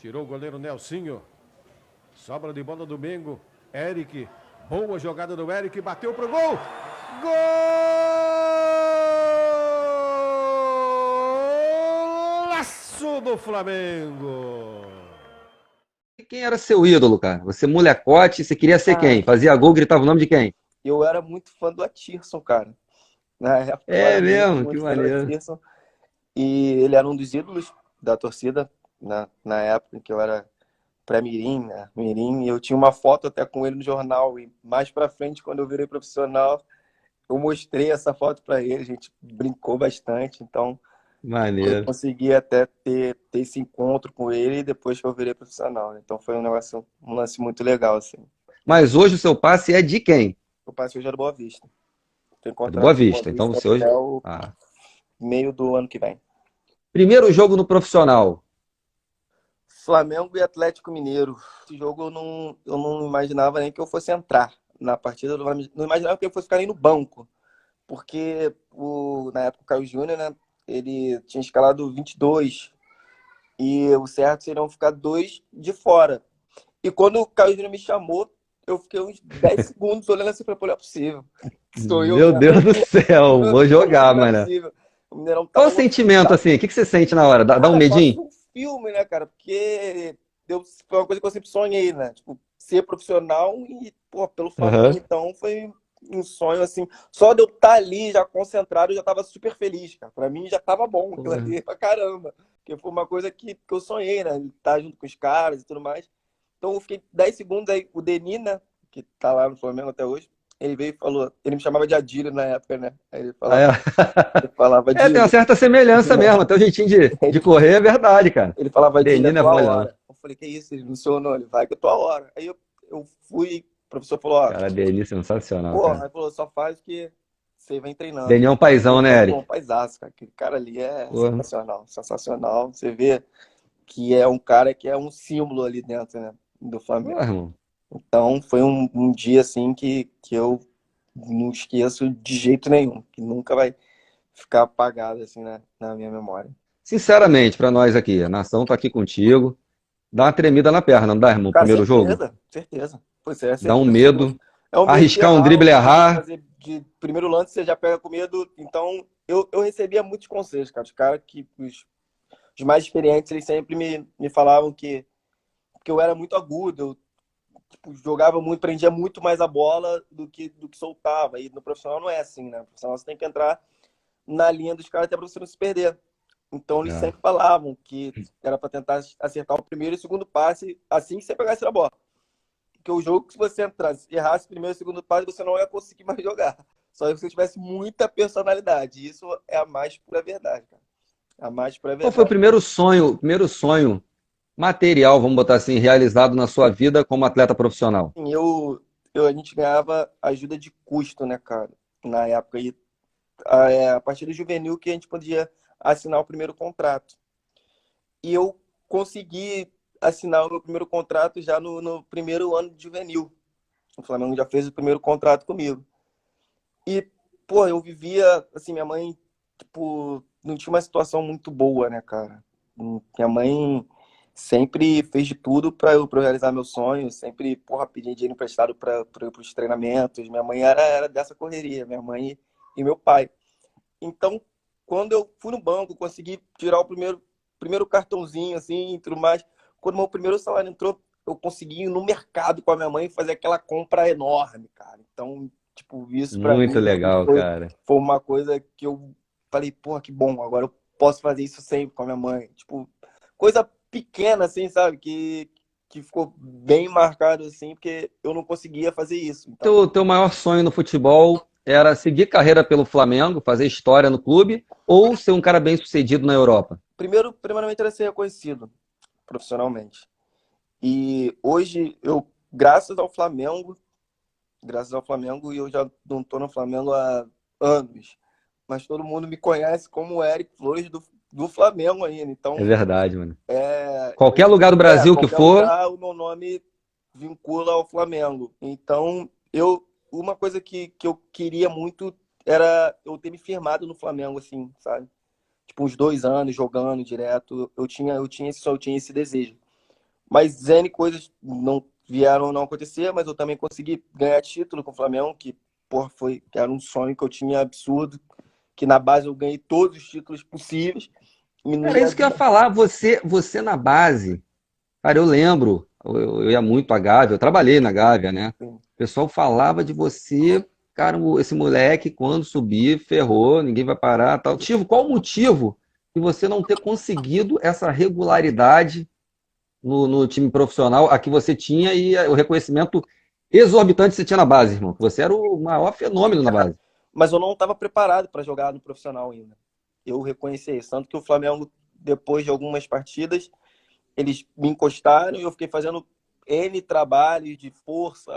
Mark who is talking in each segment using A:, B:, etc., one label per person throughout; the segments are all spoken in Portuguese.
A: Tirou o goleiro Nelsinho. Sobra de bola do Mengo. Eric. Boa jogada do Eric. Bateu pro gol. Golaço do Flamengo.
B: Quem era seu ídolo, cara? Você molecote, você queria ser quem? Fazia gol, gritava o nome de quem?
C: Eu era muito fã do Atirson, cara. Na época eu
B: É
C: era muito,
B: mesmo? Que
C: muito fã do
B: maneiro.
C: Atirson. E ele era um dos ídolos da torcida na época que eu era pré-mirim, né? Mirim, e eu tinha uma foto até com ele no jornal. E mais pra frente, quando eu virei profissional, eu mostrei essa foto pra ele. A gente brincou bastante. Então, eu
B: Maneiro.
C: consegui até ter esse encontro com ele depois que eu virei profissional, né? Então, foi um lance muito legal, assim.
B: Mas hoje o seu passe é de quem?
C: Eu passei hoje era Boa Vista. Tenho
B: É do Boa
C: contrato com Boa
B: Vista. Então
C: Vista
B: você hoje.
C: até o
B: Ah.
C: meio do ano que vem.
B: Primeiro jogo no profissional.
C: Flamengo e Atlético Mineiro. Esse jogo eu não imaginava nem que eu fosse entrar na partida. Eu não imaginava que eu fosse ficar nem no banco. Porque na época o Caio Júnior, né? Ele tinha escalado 22. E o certo seriam ficar 2 de fora. E quando o Caio Júnior me chamou, eu fiquei uns 10 segundos olhando assim para não é possível. Sou eu
B: Meu
C: mesmo.
B: Deus do céu, vou jogar,
C: Não é
B: mano.
C: possível. O Mineirão
B: Qual
C: tava
B: o sentimento assim? O que você sente na hora? Dá um
C: Cara,
B: medinho?
C: quase um filme, né, cara? Porque foi uma coisa que eu sempre sonhei, né? Tipo, ser profissional e, pô, pelo Flamengo,
B: Aham.
C: então, foi um sonho, assim. Só de eu estar ali, já concentrado, eu já tava super feliz, cara. Pra mim, já tava bom aquilo
B: Porra.
C: ali pra caramba. Porque foi uma coisa que eu sonhei, né? Estar junto com os caras e tudo mais. Então, eu fiquei 10 segundos aí. O Denis, né? Que tá lá no Flamengo até hoje. Ele veio e falou... Ele me chamava de Adílio na época, né? Aí ele
B: Ah,
C: falava,
B: é.
C: ele falava
B: É, tem uma
C: Adílio.
B: certa semelhança mesmo. Até o jeitinho de correr é verdade, cara.
C: Ele falava, Dini, é
B: Denino é
C: tua
B: mole, não.
C: hora. Eu falei, que isso? Ele mencionou, ele vai que é tua hora. Aí eu fui, o professor falou, ó,
B: Cara, Denino sensacional,
C: porra,
B: cara.
C: aí falou, só faz o que você vem treinando.
B: Denino é um paizão,
C: Eu
B: né,
C: falei, pô, um
B: Eric?
C: paisaço, cara. Aquele cara ali é
B: Porra.
C: sensacional, sensacional. Você vê que é um cara que é um símbolo ali dentro, né, do Flamengo.
B: Porra, irmão.
C: Então, foi um dia, assim, que eu não esqueço de jeito nenhum, que nunca vai ficar apagado, assim, na minha memória.
B: Sinceramente, pra nós aqui, a nação tá aqui contigo. Dá uma tremida na perna, não dá, irmão?
C: Cara,
B: Primeiro jogo?
C: certeza, certeza. Pois é,
B: Dá um
C: certeza absoluta.
B: medo.
C: É um medo de
B: Arriscar um
C: errar,
B: drible e
C: um medo de
B: errar.
C: fazer de primeiro lance, você já pega com medo. Então, eu recebia muitos conselhos, cara. Os caras os mais experientes, eles sempre me falavam que eu era muito agudo, eu tipo, jogava muito, prendia muito mais a bola do que soltava. E no profissional não é assim, né? No profissional você tem que entrar na linha dos caras até pra você não se perder. Então, eles
B: É.
C: sempre falavam que era para tentar acertar o primeiro e o segundo passe assim que você pegasse a bola. Porque o jogo, se você entrasse, errasse o primeiro e o segundo passe, você não ia conseguir mais jogar. Só se você tivesse muita personalidade. Isso é a mais pura verdade, cara. A mais pura
B: Qual foi
C: verdade.
B: o primeiro sonho material, vamos botar assim, realizado na sua vida como atleta profissional?
C: Assim, a gente ganhava ajuda de custo, né, cara? Na época. E a partir do juvenil que a gente podia assinar o primeiro contrato. E eu consegui assinar o meu primeiro contrato já no primeiro ano de juvenil. O Flamengo já fez o primeiro contrato comigo. E, pô, eu vivia, assim, minha mãe, tipo, não tinha uma situação muito boa, né, cara? Minha mãe sempre fez de tudo pra eu realizar meus sonhos, sempre, porra, pedia dinheiro emprestado para os treinamentos. Minha mãe era dessa correria, minha mãe e meu pai. Então, quando eu fui no banco, consegui tirar o primeiro cartãozinho, assim, e tudo mais. Quando meu primeiro salário entrou, eu consegui ir no mercado com a minha mãe e fazer aquela compra enorme, cara. Então, tipo, isso pra
B: Muito
C: mim assim,
B: legal, cara.
C: foi uma coisa que eu falei, porra, que bom, agora eu posso fazer isso sempre com a minha mãe. Tipo, coisa pequena, assim, sabe? Que ficou bem marcado, assim, porque eu não conseguia fazer isso. Então,
B: Teu maior sonho no futebol era seguir carreira pelo Flamengo, fazer história no clube, ou ser um cara bem-sucedido na Europa?
C: primeiramente era ser reconhecido profissionalmente. E hoje eu, graças ao Flamengo, e eu já não estou no Flamengo há anos, mas todo mundo me conhece como o Eric Flores do Flamengo ainda.
B: É
C: Então,
B: verdade, mano. Qualquer lugar do Brasil que
C: qualquer
B: for,
C: lugar o meu nome vincula ao Flamengo. Então, uma coisa que eu queria muito era eu ter me firmado no Flamengo, assim, sabe? Tipo, uns 2 anos jogando direto. Eu tinha esse desejo. Mas N coisas não vieram não acontecer, mas eu também consegui ganhar título com o Flamengo, que porra, era um sonho que eu tinha absurdo, que na base eu ganhei todos os títulos possíveis. E no
B: Era
C: dia a
B: isso que eu ia
C: dia,
B: falar. Você na base, cara, eu lembro, eu ia muito à Gávea, eu trabalhei na Gávea, né?
C: assim,
B: O pessoal falava de você, cara, esse moleque, quando subir, ferrou, ninguém vai parar, tal. Qual o motivo de você não ter conseguido essa regularidade no time profissional a que você tinha e o reconhecimento exorbitante que você tinha na base, irmão? Você era o maior fenômeno na base.
C: mas eu não estava preparado para jogar no profissional ainda. Eu reconheci isso. Tanto que o Flamengo, depois de algumas partidas, eles me encostaram e eu fiquei fazendo N trabalhos de força,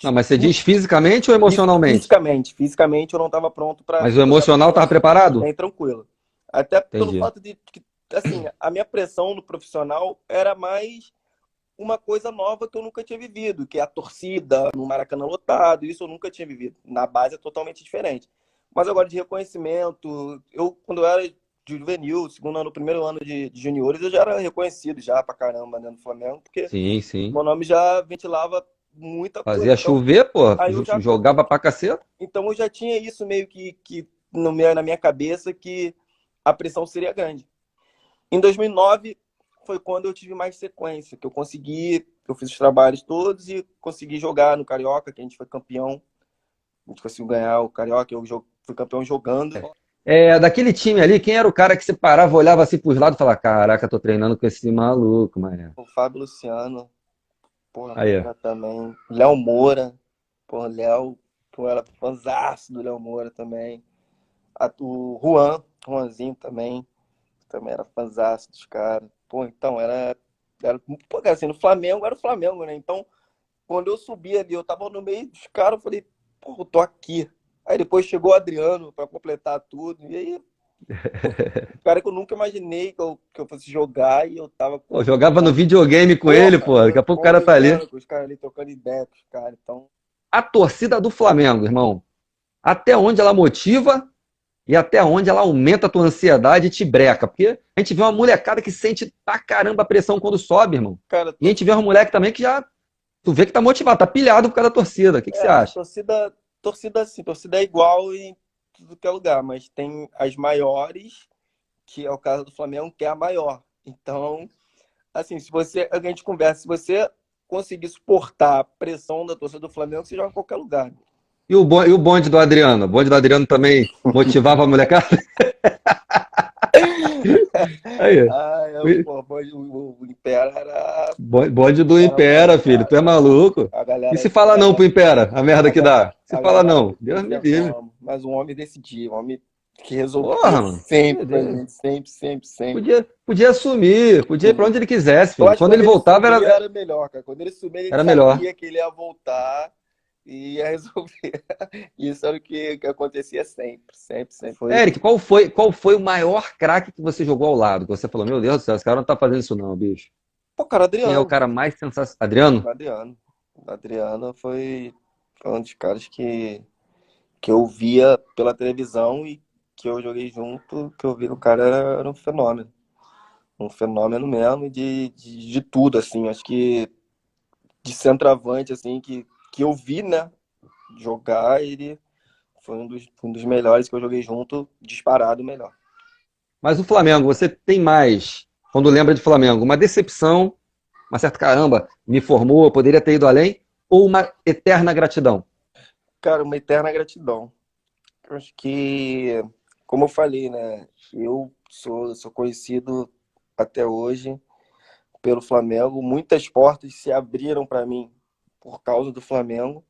B: Não, mas você diz fisicamente ou emocionalmente?
C: Fisicamente eu não estava pronto para
B: Mas o
C: jogar
B: emocional estava
C: profissional.
B: preparado?
C: Bem tranquilo. Até pelo
B: Entendi.
C: fato de que, assim, a minha pressão no profissional era mais uma coisa nova que eu nunca tinha vivido, que é a torcida no Maracanã lotado. Isso eu nunca tinha vivido. Na base é totalmente diferente. Mas agora de reconhecimento, quando eu era de juvenil, segundo ano, primeiro ano de juniores, eu já era reconhecido já pra caramba dentro do Flamengo, porque
B: Sim, sim.
C: meu nome já ventilava muita coisa.
B: Fazia chover, pô,
C: Aí eu já,
B: jogava pra caceta.
C: então eu já tinha isso meio que no na minha cabeça que a pressão seria grande. Em 2009 foi quando eu tive mais sequência, que eu fiz os trabalhos todos e consegui jogar no Carioca, que a gente foi campeão. A gente conseguiu ganhar o Carioca, fui campeão jogando.
B: Daquele time ali, quem era o cara que você parava, olhava assim pros lados e falava, caraca, tô treinando com esse maluco, mané.
C: O Fábio Luciano, porra,
B: Aí, ó.
C: era também. Léo Moura, porra, Léo, eu era fãzaço do Léo Moura também. O Juanzinho também era fãzaço dos caras. Pô, então pô, cara, assim, no Flamengo era o Flamengo, né? Então, quando eu subi ali, eu tava no meio dos caras, eu falei, pô, eu tô aqui. Aí depois chegou o Adriano pra completar tudo. E aí, cara que eu nunca imaginei que eu fosse jogar e eu tava
B: Pô, jogava no videogame com ele,
C: porra,
B: pô, daqui a pouco o cara tá ali.
C: convivendo com os caras ali, trocando ideia com os caras. Então,
B: A torcida do Flamengo, irmão, até onde ela motiva e até onde ela aumenta a tua ansiedade e te breca. Porque a gente vê uma molecada que sente pra caramba a pressão quando sobe, irmão.
C: cara,
B: E a gente vê um moleque também que já, tu vê que tá motivado, tá pilhado por causa da torcida. O que você acha?
C: torcida é igual em tudo que é lugar, mas tem as maiores, que é o caso do Flamengo, que é a maior. Então, assim, a gente conversa, se você conseguir suportar a pressão da torcida do Flamengo, você joga em qualquer lugar.
B: E o bonde do Adriano? O bonde do Adriano também motivava a molecada? Aí,
C: Pô, o Impera
B: bonde do
C: era
B: Impera, filho. Tu é maluco?
C: a
B: E
C: galera,
B: se falar não pro Impera? A merda que dá. Se
C: a
B: falar
C: galera
B: não, Deus me
C: dizia
B: livre.
C: como, mas um homem decidia, um homem que resolvia
B: Porra, mano.
C: sempre pra gente, sempre, sempre, sempre.
B: Podia assumir, podia ir pra onde ele quisesse,
C: Eu
B: filho.
C: acho que
B: Quando ele
C: quando ele
B: voltava,
C: subia
B: era,
C: era melhor, cara. Quando ele subia, ele
B: era melhor.
C: sabia que ele ia voltar e ia resolver. Isso era o que acontecia sempre, sempre, sempre.
B: Eric, qual foi o maior craque que você jogou ao lado? Que você falou, meu Deus do céu, esse cara não tá fazendo isso não, bicho.
C: Pô, cara,
B: Quem é o
C: Adriano.
B: cara mais sensacional? Adriano?
C: Adriano. Adriano foi um dos caras que eu via pela televisão e que eu joguei junto, que eu vi que o cara era um fenômeno. Um fenômeno mesmo de tudo, assim. Acho que de centroavante, assim, que eu vi, né, jogar, ele foi um dos melhores que eu joguei junto, disparado o melhor.
B: Mas o Flamengo, você tem mais, quando lembra de Flamengo, uma decepção, uma certa caramba, me formou, eu poderia ter ido além, ou uma eterna gratidão?
C: Cara, uma eterna gratidão. Eu acho que, como eu falei, né, eu sou conhecido até hoje pelo Flamengo. Muitas portas se abriram para mim por causa do Flamengo.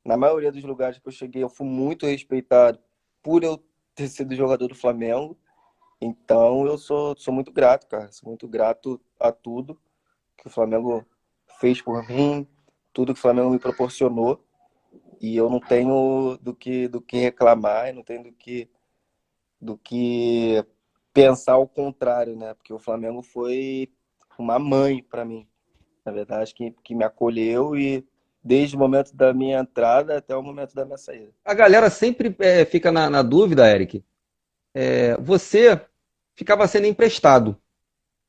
C: Na maioria dos lugares que eu cheguei, eu fui muito respeitado por eu ter sido jogador do Flamengo. Então, eu sou muito grato, cara. Sou muito grato a tudo que o Flamengo fez por mim, tudo que o Flamengo me proporcionou. E eu não tenho do que reclamar, eu não tenho do que pensar o contrário, né? Porque o Flamengo foi uma mãe para mim, na verdade, que me acolheu e desde o momento da minha entrada até o momento da minha saída.
B: A galera sempre fica na dúvida, Eric. Você ficava sendo emprestado.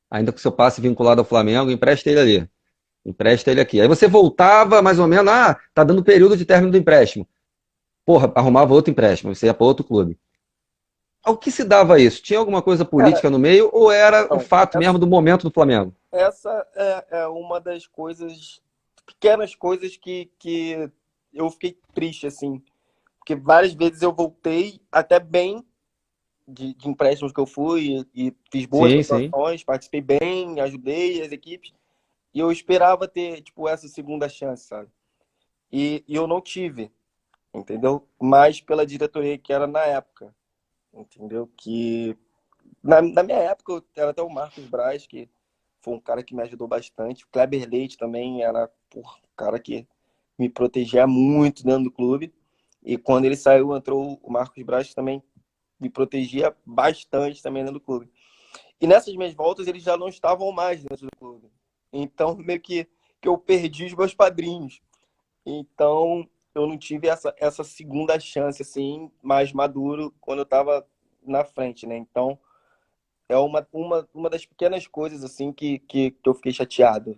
B: ainda com seu passe vinculado ao Flamengo, empresta ele ali. Empresta ele aqui. Aí você voltava mais ou menos, tá dando período de término do empréstimo. Porra, arrumava outro empréstimo, você ia para outro clube. Ao que se dava isso? Tinha alguma coisa
C: Cara,
B: política no meio ou era o
C: não,
B: fato mesmo do momento do Flamengo?
C: essa é uma das coisas, pequenas coisas que eu fiquei triste, assim. Porque várias vezes eu voltei até bem de empréstimos que eu fui e fiz boas
B: Sim, sim.
C: atuações, participei bem, ajudei as equipes. E eu esperava ter, tipo, essa segunda chance, sabe? E eu não tive, entendeu? Mais pela diretoria que era na época, entendeu? Que na minha época eu era até o Marcos Braz, que foi um cara que me ajudou bastante. O Kleber Leite também era um cara que me protegia muito dentro do clube. E quando ele saiu, entrou o Marcos Braz, que também me protegia bastante também dentro do clube. E nessas minhas voltas, eles já não estavam mais dentro do clube. Então, meio que eu perdi os meus padrinhos. Então, eu não tive essa segunda chance, assim, mais maduro, quando eu estava na frente, né? Então, é uma das pequenas coisas, assim, que eu fiquei chateado.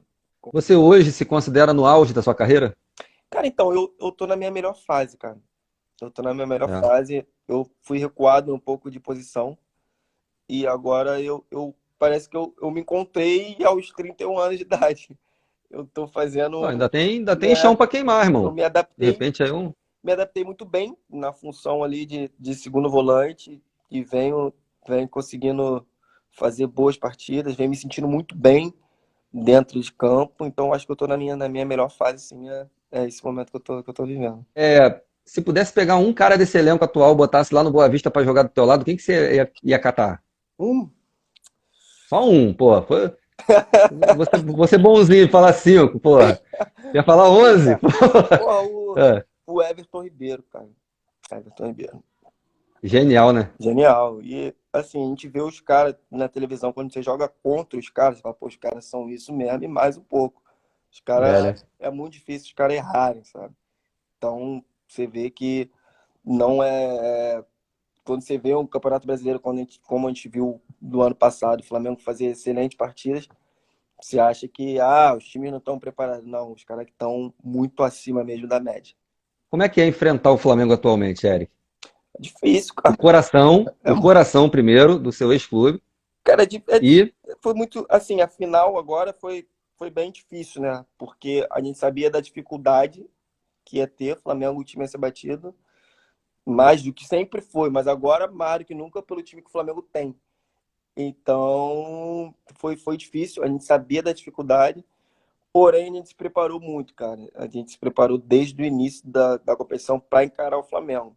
B: Você hoje se considera no auge da sua carreira?
C: Cara, então, eu tô na minha melhor fase, cara. Eu tô na minha melhor
B: É.
C: fase. Eu fui recuado um pouco de posição. E agora eu parece que eu me encontrei aos 31 anos de idade. Eu tô
B: Pô,
C: fazendo,
B: ainda tem chão
C: né?
B: para queimar,
C: Eu
B: irmão. De repente aí
C: me adaptei muito bem na função ali de segundo volante e venho conseguindo fazer boas partidas, venho me sentindo muito bem dentro de campo. Então acho que eu tô na minha melhor fase, sim, é esse momento que eu tô vivendo.
B: se pudesse pegar um cara desse elenco atual, botasse lá no Boa Vista para jogar do teu lado, quem que você ia catar?
C: Hum.
B: Só um, pô. Você bonzinho, falar cinco, pô. Ia falar 11? Pô.
C: Porra, o,
B: É,
C: o Everton Ribeiro, cara. Everton Ribeiro.
B: genial, né?
C: Genial. E assim, a gente vê os caras na televisão, quando você joga contra os caras, você fala, pô, os caras são isso mesmo e mais um pouco. Os
B: É,
C: caras,
B: né?
C: é muito difícil os caras errarem, sabe? Então, você vê que não é. Quando você vê um Campeonato Brasileiro, como a gente viu do ano passado, o Flamengo fazer excelentes partidas, você acha que os times não estão preparados. Não, os caras que estão muito acima mesmo da média.
B: Como é que é enfrentar o Flamengo atualmente, Eric?
C: É difícil, cara. É,
B: O coração primeiro do seu ex-clube
C: cara,
B: e
C: foi muito, assim, a final agora foi bem difícil, né? Porque a gente sabia da dificuldade que ia ter, o Flamengo, o time ia ser batido, mais do que sempre foi, mas agora mais do que nunca pelo time que o Flamengo tem. Então, foi difícil, a gente sabia da dificuldade, porém a gente se preparou muito, cara. A gente se preparou desde o início da competição para encarar o Flamengo.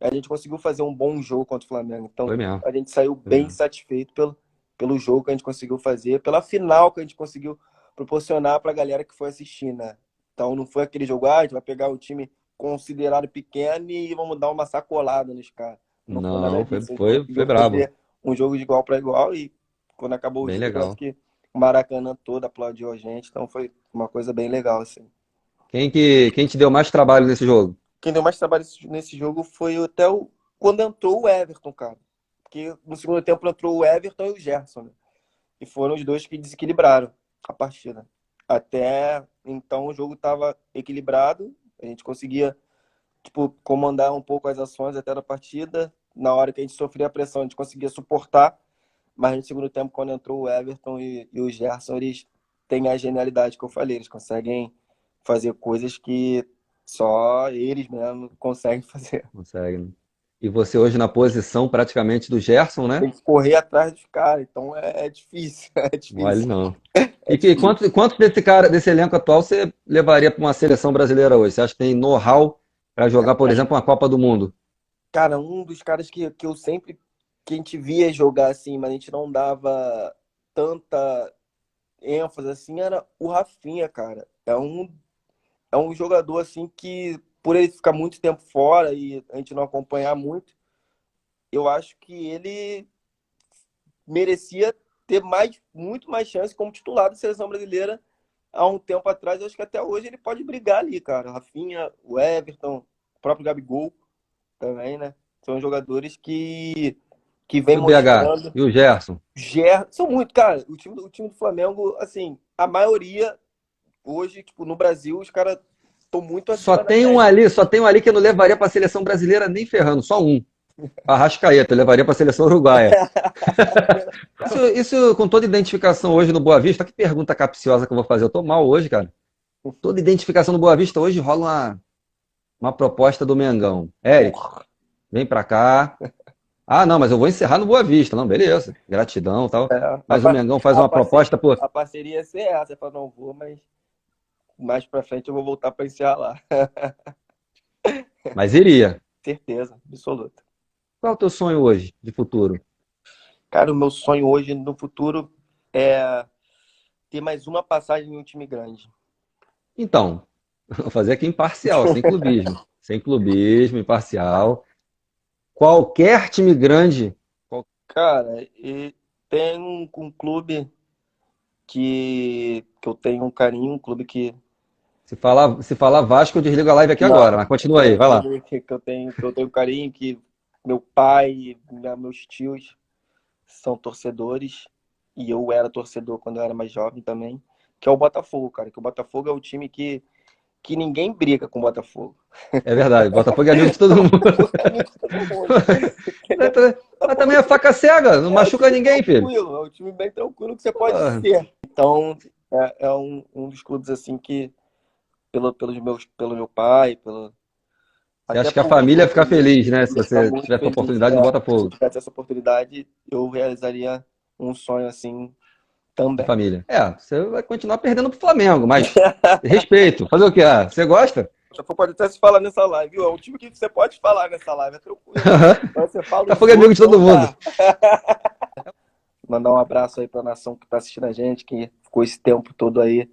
C: A gente conseguiu fazer um bom jogo contra o Flamengo. Então,
B: foi mesmo.
C: a gente saiu
B: Foi
C: bem
B: mesmo.
C: satisfeito pelo jogo que a gente conseguiu fazer, pela final que a gente conseguiu proporcionar para a galera que foi assistir, né? Então, não foi aquele jogo, a gente vai pegar um time considerado pequeno e vamos dar uma sacolada nos caras. Não foi nada
B: Não,
C: disso. A gente
B: foi
C: conseguiu
B: brabo.
C: fazer um jogo de igual para igual e quando acabou o
B: Bem
C: jogo, eu acho
B: legal.
C: que o Maracanã todo aplaudiu a gente. Então, foi uma coisa bem legal, assim.
B: Quem te deu mais trabalho nesse jogo?
C: Quem deu mais trabalho nesse jogo foi até quando entrou o Everton, cara. Porque no segundo tempo entrou o Everton e o Gerson, né? E foram os dois que desequilibraram a partida. Até então o jogo estava equilibrado, a gente conseguia tipo, comandar um pouco as ações até da partida. Na hora que a gente sofria a pressão, a gente conseguia suportar. Mas no segundo tempo, quando entrou o Everton e o Gerson, eles têm a genialidade que eu falei. Eles conseguem fazer coisas que só eles mesmo conseguem fazer.
B: Consegue, né? E você hoje na posição praticamente do Gerson, né?
C: Tem que correr atrás dos caras, então é difícil, é
B: Mole
C: difícil,
B: não.
C: é difícil.
B: Quantos desse elenco atual você levaria para uma seleção brasileira hoje? Você acha que tem know-how para jogar, por exemplo, uma Copa do Mundo?
C: Cara, um dos caras que eu sempre que a gente via jogar assim, mas a gente não dava tanta ênfase assim, era o Rafinha, cara. É um jogador assim que, por ele ficar muito tempo fora e a gente não acompanhar muito, eu acho que ele merecia ter muito mais chance como titular da seleção brasileira há um tempo atrás. Eu acho que até hoje ele pode brigar ali, cara. Rafinha, o Everton, o próprio Gabigol também, né? São jogadores que que vem
B: E o BH?
C: mostrando.
B: E o Gerson?
C: São muito, cara. O time do Flamengo, assim, a maioria hoje, tipo, no Brasil, os caras estão muito
B: Só
C: acima da
B: tem um
C: média.
B: ali, só tem um ali que eu não levaria para a seleção brasileira nem ferrando, só um. Arrascaeta, eu levaria para a seleção uruguaia. Isso com toda identificação hoje no Boa Vista, que pergunta capciosa que eu vou fazer. Eu tô mal hoje, cara. Toda identificação no Boa Vista hoje rola uma proposta do Mengão. Eric, vem pra cá. Ah, não, mas eu vou encerrar no Boa Vista. Não, beleza. Gratidão e tal. Mas o Mengão faz uma proposta, pô.
C: A parceria ia ser essa. Eu falo, não vou, mas mais pra frente eu vou voltar pra encerrar lá.
B: Mas iria.
C: Certeza, absoluta.
B: Qual é o teu sonho hoje, de futuro?
C: Cara, o meu sonho hoje no futuro é ter mais uma passagem em um time grande.
B: Então, vou fazer aqui imparcial, sem clubismo. Sem clubismo, imparcial. Qualquer time grande.
C: Cara, e tem um clube que eu tenho um carinho, um clube que.
B: Se falar Vasco, eu desligo a live aqui agora, mas continua aí, vai lá.
C: Que eu tenho carinho, que meu pai, meus tios são torcedores, e eu era torcedor quando eu era mais jovem também, que é o Botafogo, cara. Que o Botafogo é o time que ninguém briga com o Botafogo.
B: É verdade, Botafogo é amigo de todo mundo.
C: É amigo de todo mundo.
B: Mas também é faca cega, não machuca ninguém, filho.
C: Tranquilo, é um time bem tranquilo que você pode ser. Então, é um dos clubes assim que, pelo meu pai,
B: Você acha que a família ia ficar feliz, né? Se você tivesse a oportunidade no
C: Se eu
B: Botafogo.
C: tivesse essa oportunidade, eu realizaria um sonho assim
B: De
C: também.
B: família. Você vai continuar perdendo pro Flamengo, mas respeito. Fazer o quê? Você gosta?
C: Você pode até se falar nessa live, viu? É um time que você pode falar nessa live, é tranquilo. Mas você fala
B: Botafogo é amigo de todo mundo.
C: Mandar um abraço aí pra nação que tá assistindo a gente, que ficou esse tempo todo aí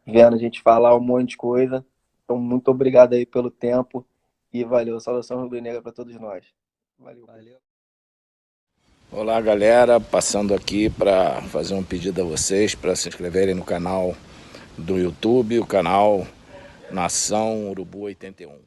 C: vendo a gente falar um monte de coisa. Então, muito obrigado aí pelo tempo e valeu. Saudação rubro-negra pra todos nós. Valeu.
D: Olá, galera, passando aqui para fazer um pedido a vocês para se inscreverem no canal do YouTube, o canal Nação Urubu 81.